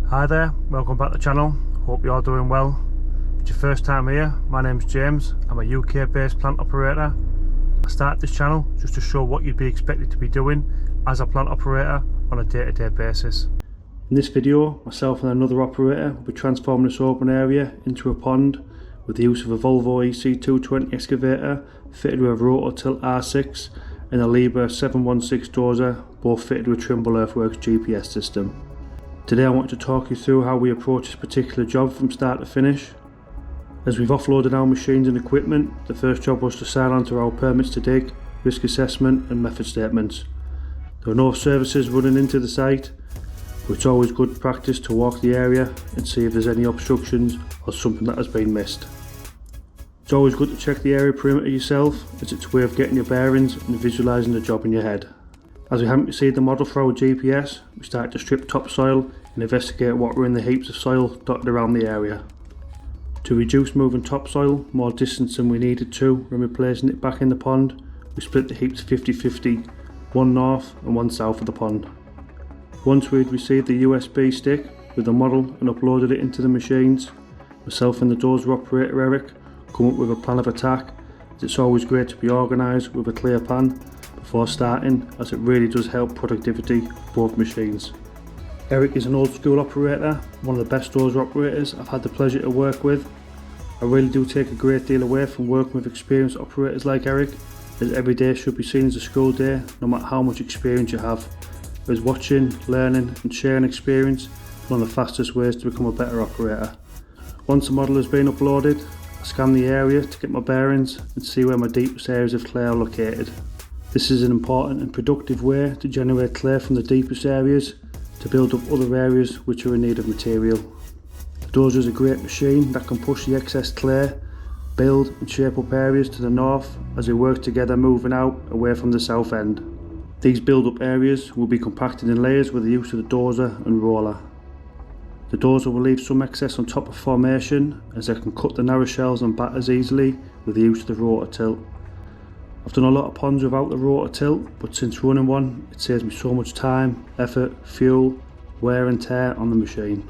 Hi there, welcome back to the channel. Hope you're all doing well. If it's your first time here, my name's James. I'm a UK based plant operator. I started this channel just to show what you'd be expected to be doing as a plant operator on a day-to-day basis. In this video, myself and another operator will be transforming this open area into a pond with the use of a Volvo EC220 excavator fitted with a Rototilt R6 and a Liebherr 716 dozer, both fitted with Trimble Earthworks GPS system. Today I want to talk you through how we approach this particular job from start to finish. As we've offloaded our machines and equipment, the first job was to sign on to our permits to dig, risk assessment and method statements. There are no services running into the site, but it's always good practice to walk the area and see if there's any obstructions or something that has been missed. It's always good to check the area perimeter yourself, as it's a way of getting your bearings and visualising the job in your head. As we haven't received the model for our GPS, we start to strip topsoil and investigate what were in the heaps of soil dotted around the area. To reduce moving topsoil more distance than we needed to when replacing it back in the pond, we split the heaps 50-50, one north and one south of the pond. Once we'd received the USB stick with the model and uploaded it into the machines, myself and the dozer operator Eric come up with a plan of attack, as it's always great to be organised with a clear plan before starting, as it really does help productivity of both machines. Eric is an old school operator, one of the best dozer operators I've had the pleasure to work with. I really do take a great deal away from working with experienced operators like Eric, as every day should be seen as a school day no matter how much experience you have, as watching, learning and sharing experience is one of the fastest ways to become a better operator. Once the model has been uploaded, I scan the area to get my bearings and see where my deepest areas of clay are located. This is an important and productive way to generate clay from the deepest areas to build up other areas which are in need of material. The dozer is a great machine that can push the excess clay, build and shape up areas to the north as they work together, moving out away from the south end. These build up areas will be compacted in layers with the use of the dozer and roller. The dozer will leave some excess on top of formation, as they can cut the narrow shells and batters easily with the use of the Rototilt. I've done a lot of ponds without the Rototilt, but since running one, it saves me so much time, effort, fuel, wear and tear on the machine.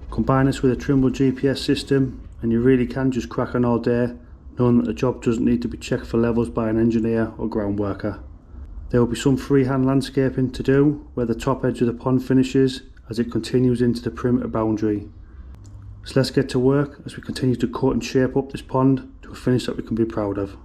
Combine this with a Trimble GPS system and you really can just crack on all day, knowing that the job doesn't need to be checked for levels by an engineer or ground worker. There will be some freehand landscaping to do where the top edge of the pond finishes as it continues into the perimeter boundary. So let's get to work as we continue to cut and shape up this pond to a finish that we can be proud of.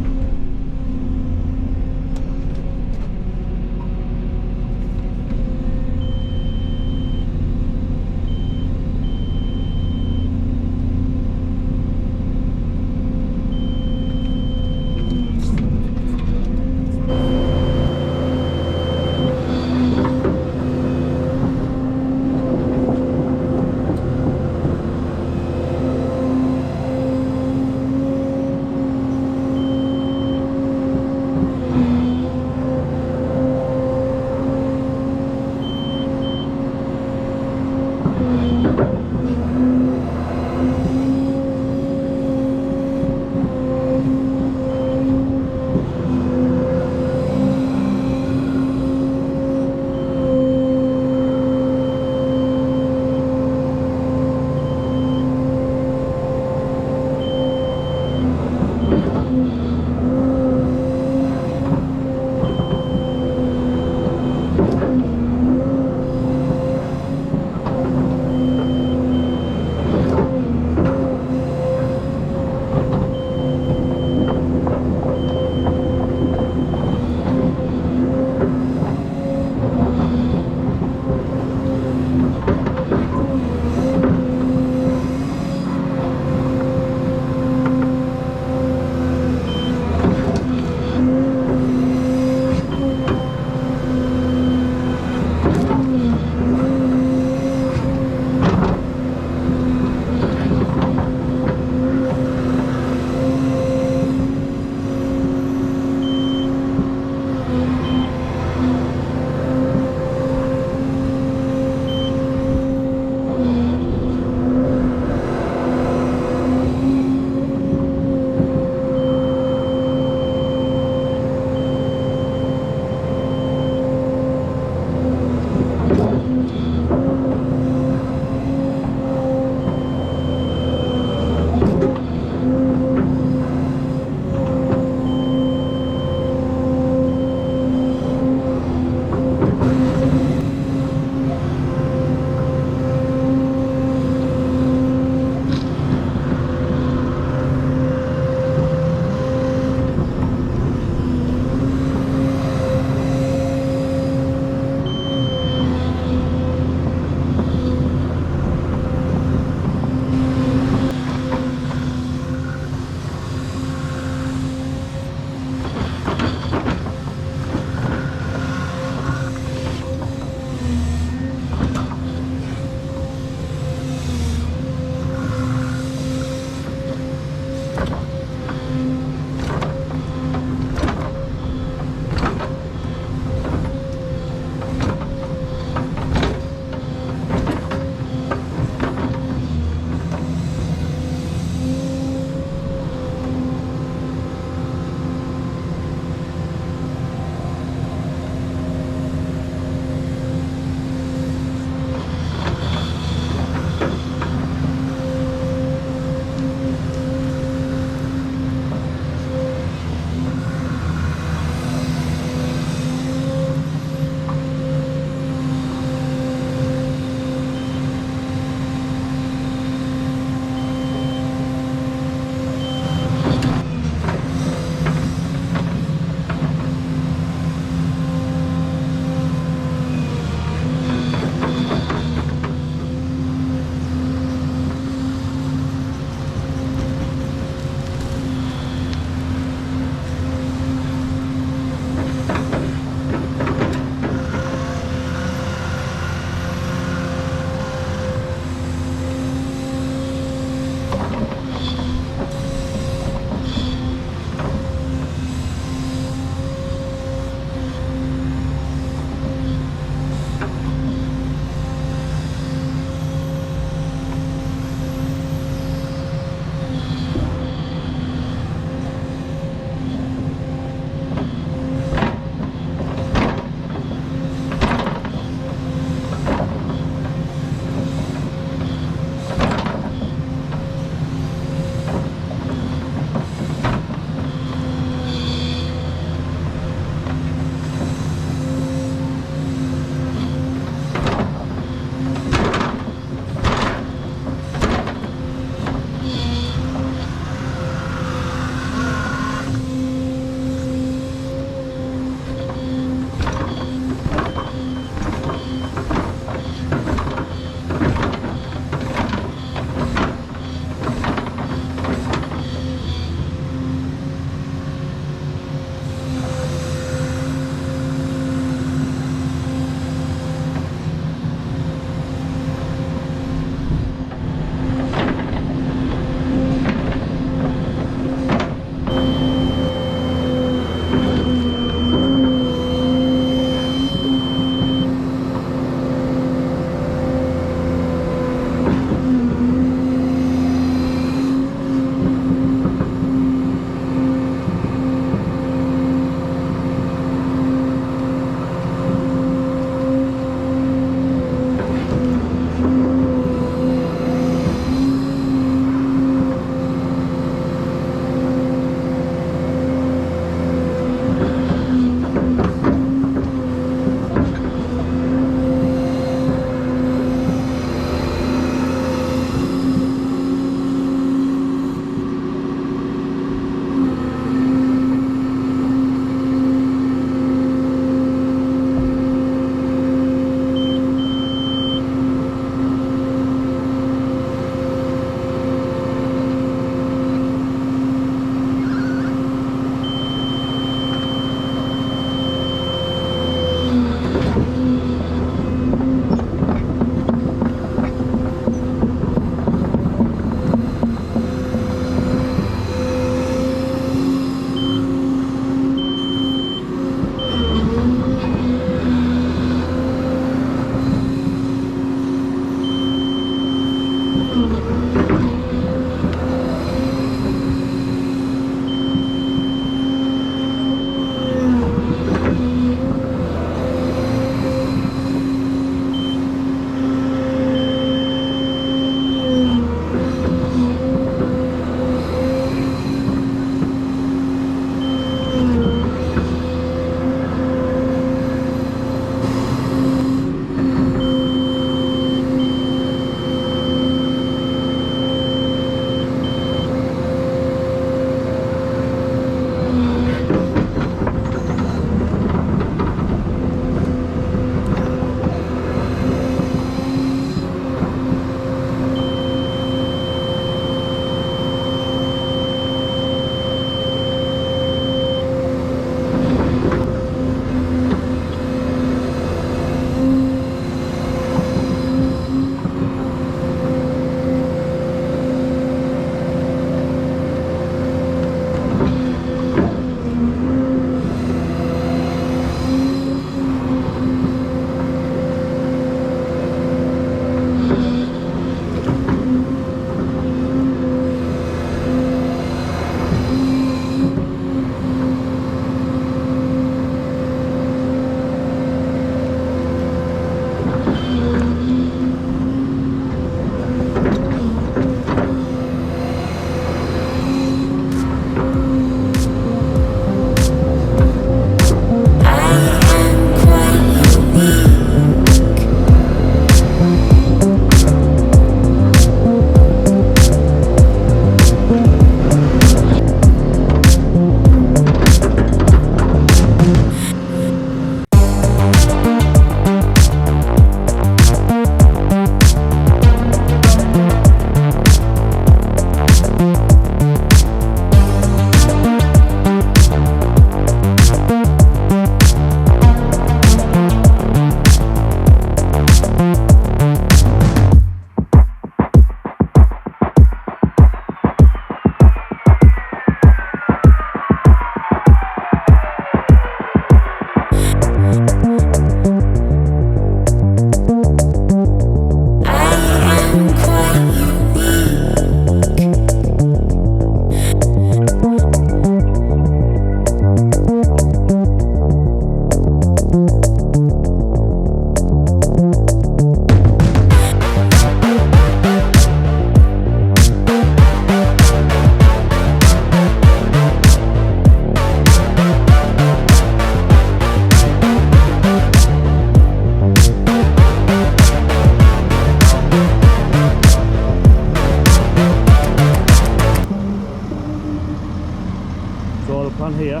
So the plan here,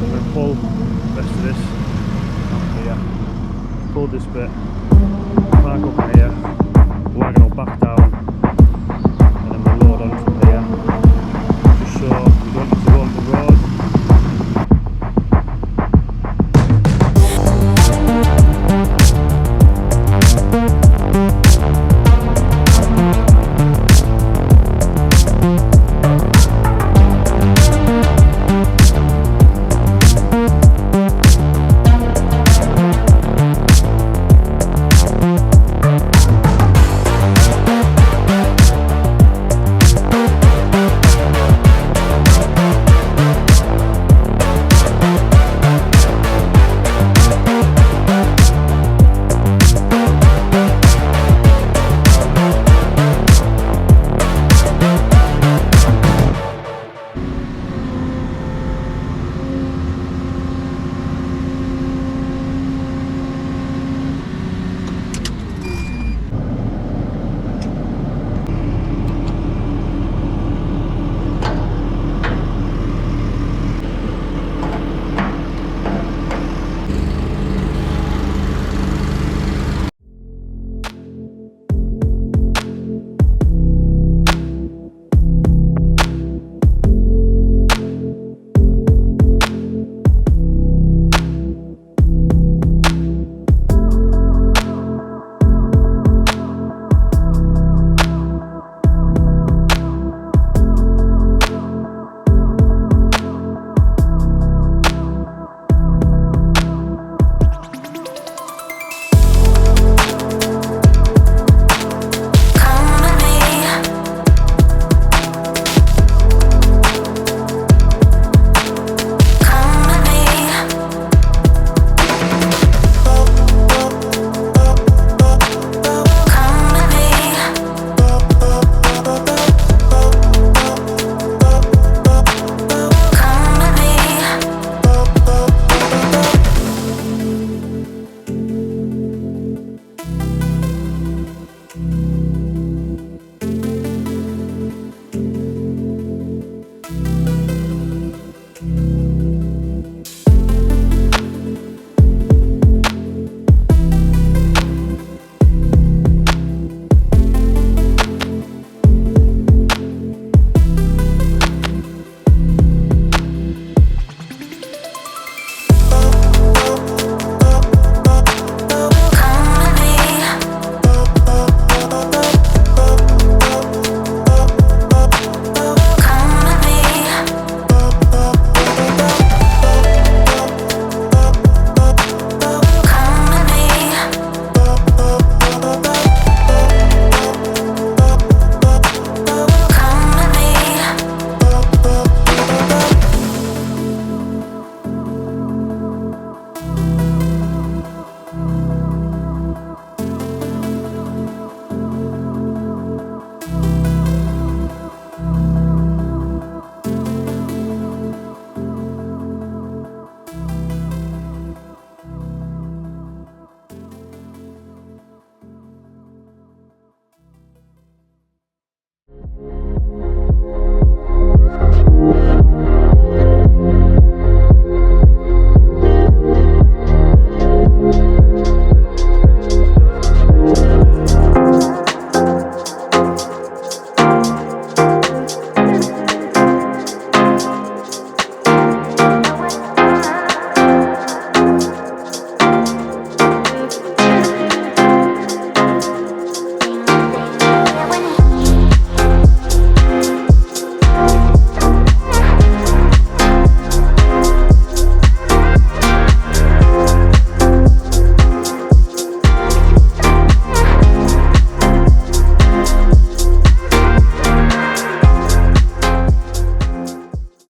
we're going to pull the rest of this up here, pull this bit, park up here, wagon will back down.